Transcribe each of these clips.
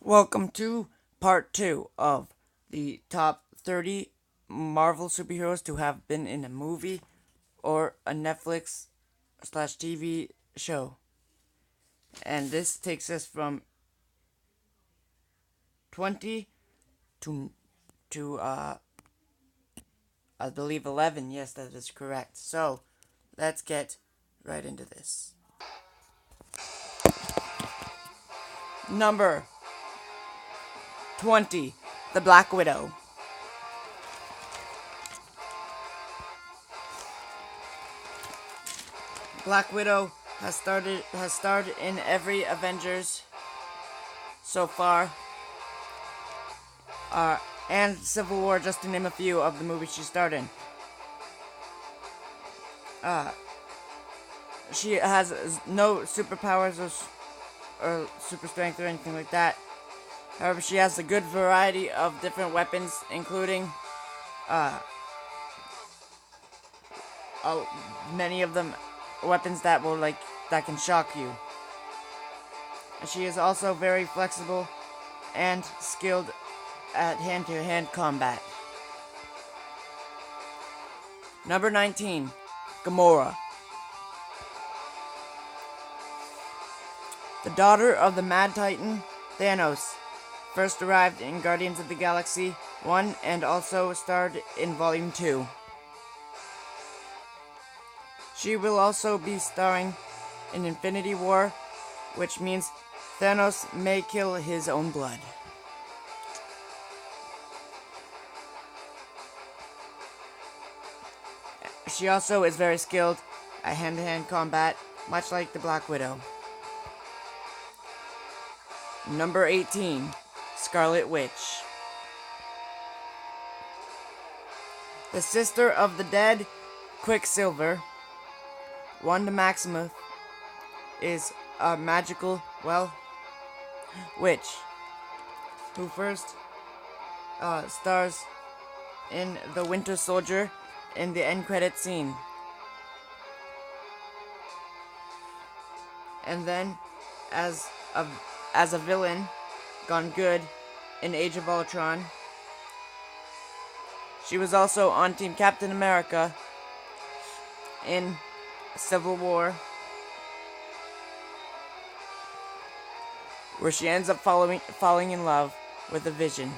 Welcome to part 2 of the top 30 Marvel superheroes to have been in a movie or a Netflix slash TV show. And this takes us from 20 to, to I believe 11. Yes, that is correct. So, let's get right into this. Number 20, The Black Widow. Black Widow has starred in every Avengers so far, and Civil War, just to name a few of the movies she starred in. She has no superpowers or super strength or anything like that. However, she has a good variety of different weapons, including many of them weapons that can shock you. She is also very flexible and skilled at hand-to-hand combat. Number 19, Gamora. The daughter of the Mad Titan, Thanos, first arrived in Guardians of the Galaxy 1 and also starred in Volume 2. She will also be starring in Infinity War, which means Thanos may kill his own blood. She also is very skilled at hand-to-hand combat, much like the Black Widow. Number 18, Scarlet Witch. The sister of the dead Quicksilver, Wanda Maximoff, is a magical, witch who first stars in The Winter Soldier in the end credit scene. And then as a villain gone good in Age of Ultron. She was also on Team Captain America in Civil War, where she ends up falling in love with a Vision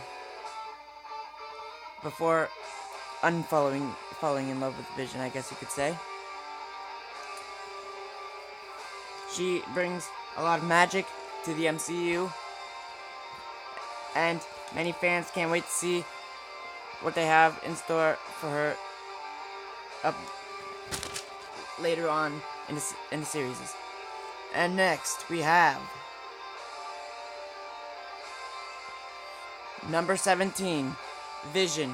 before falling in love with Vision, I guess you could say. She brings a lot of magic to the MCU, and many fans can't wait to see what they have in store for her up later on in the series. And next we have number 17, Vision.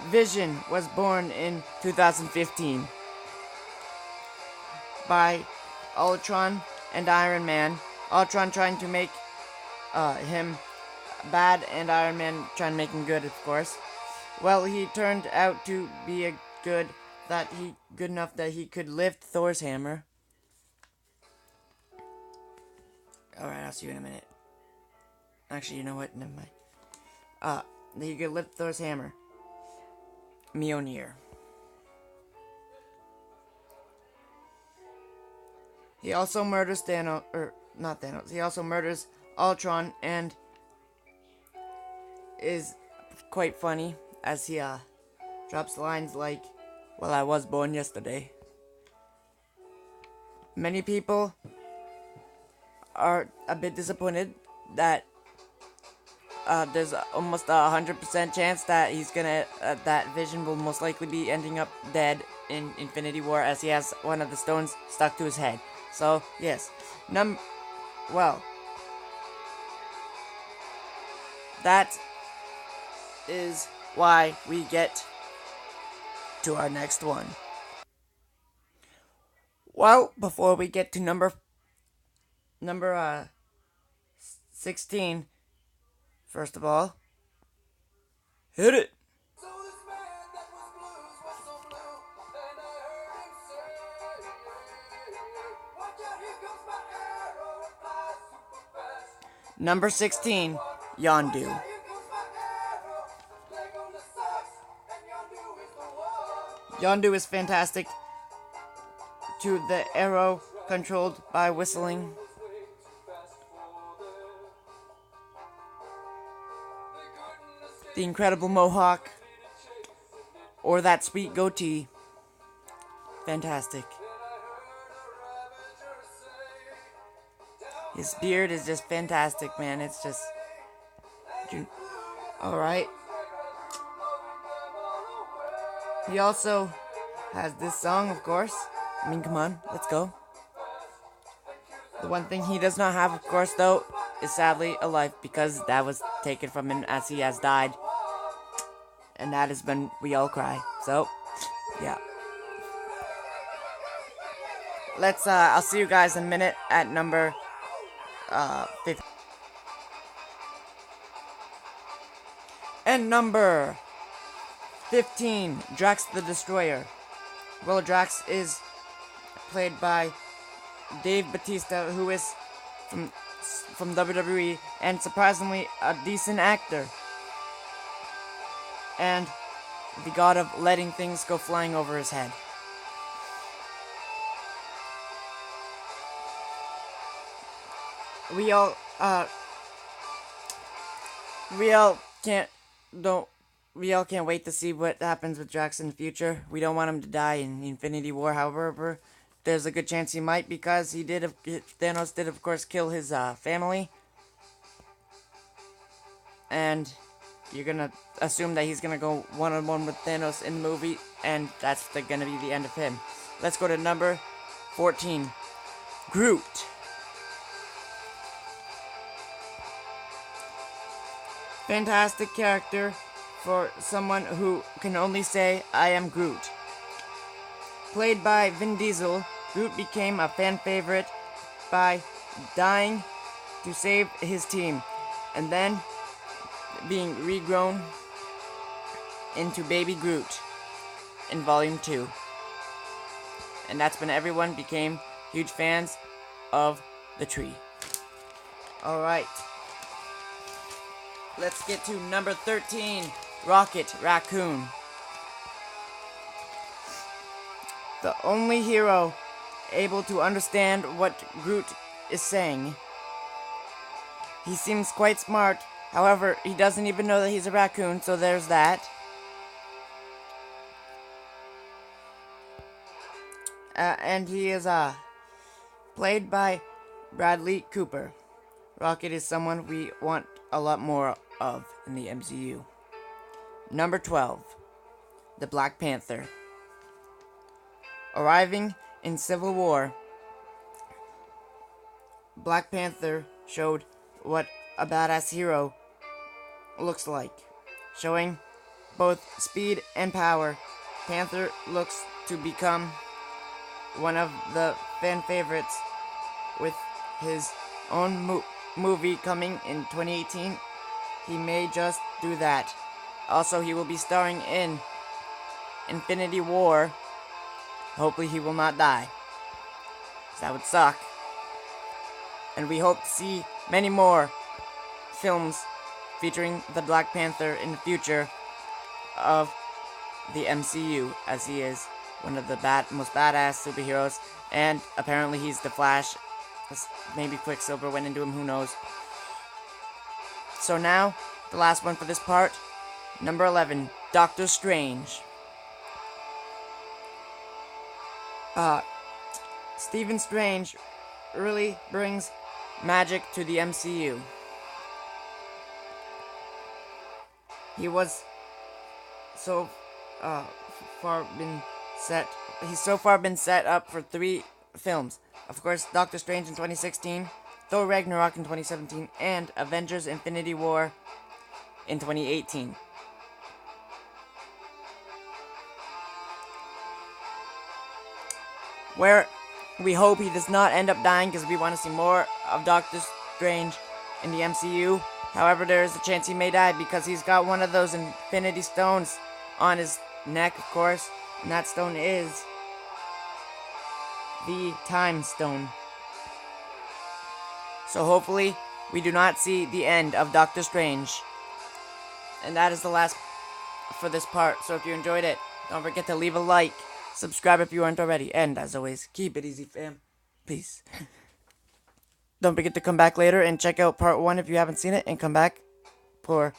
Vision was born in 2015 by Ultron and Iron Man. Ultron trying to make him bad, and Iron Man trying to make him good, of course. Well, he turned out to be good enough that he could lift Thor's hammer. Alright, I'll see you in a minute. Actually, you know what? Never mind. He could lift Thor's hammer. Mjolnir. He also murders not Thanos. He also murders Ultron and is quite funny as he drops lines like, "Well, I was born yesterday." Many people are a bit disappointed that there's almost 100% chance that that Vision will most likely be ending up dead in Infinity War, as he has one of the stones stuck to his head. So yes, that is why we get to our next one. Well, before we get to number 16, first of all, hit it. Number 16, Yondu. Yondu is fantastic to the arrow controlled by whistling. The incredible mohawk or that sweet goatee. Fantastic. His beard is just fantastic, man. It's just... Alright. He also has this song, of course. I mean, come on, let's go. The one thing he does not have, of course, though, is sadly a life, because that was taken from him as he has died. And that is when we all cry. So, yeah. I'll see you guys in a minute at number 50. And number 15, Drax the Destroyer. Well, Drax is played by Dave Bautista, who is from WWE, and surprisingly a decent actor. And the god of letting things go flying over his head. We all can't wait to see what happens with Drax in the future. We don't want him to die in Infinity War, however, there's a good chance he might, because Thanos did, of course, kill his family. And you're gonna assume that he's gonna go one-on-one with Thanos in the movie, and that's gonna be the end of him. Let's go to number 14, Groot. Fantastic character for someone who can only say, I am Groot. Played by Vin Diesel, Groot became a fan favorite by dying to save his team, and then being regrown into Baby Groot in Volume 2. And that's when everyone became huge fans of the tree. Alright. Let's get to number 13, Rocket Raccoon. The only hero able to understand what Groot is saying. He seems quite smart. However, he doesn't even know that he's a raccoon, so there's that. And he is played by Bradley Cooper. Rocket is someone we want a lot more of in the MCU. Number 12, the Black Panther. Arriving in Civil War, Black Panther showed what a badass hero looks like. Showing both speed and power, Panther looks to become one of the fan favorites with his own movie coming in 2018. He may just do that. Also, he will be starring in Infinity War. Hopefully he will not die, 'cause that would suck. And we hope to see many more films featuring the Black Panther in the future of the MCU, as he is one of the most badass superheroes, and apparently he's the Flash. Maybe Quicksilver went into him, who knows. So now, the last one for this part, number 11, Doctor Strange. Stephen Strange really brings magic to the MCU. He was so far been set. He's so far been set up for 3 films. Of course, Doctor Strange in 2016, Thor Ragnarok in 2017, and Avengers Infinity War in 2018. Where we hope he does not end up dying, because we want to see more of Doctor Strange in the MCU. However, there is a chance he may die, because he's got one of those Infinity Stones on his neck, of course, and that stone is the Time Stone. So hopefully we do not see the end of Doctor Strange. And that is the last for this part. So if you enjoyed it, don't forget to leave a like, subscribe if you aren't already, and as always, keep it easy, fam. Peace. Don't forget to come back later and check out part 1 if you haven't seen it, and come back for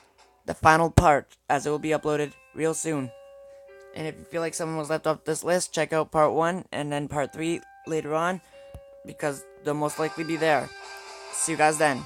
the final part, as it will be uploaded real soon. And if you feel like someone was left off this list, check out part 1 and then part 3 later on, because they'll most likely be there. See you guys then.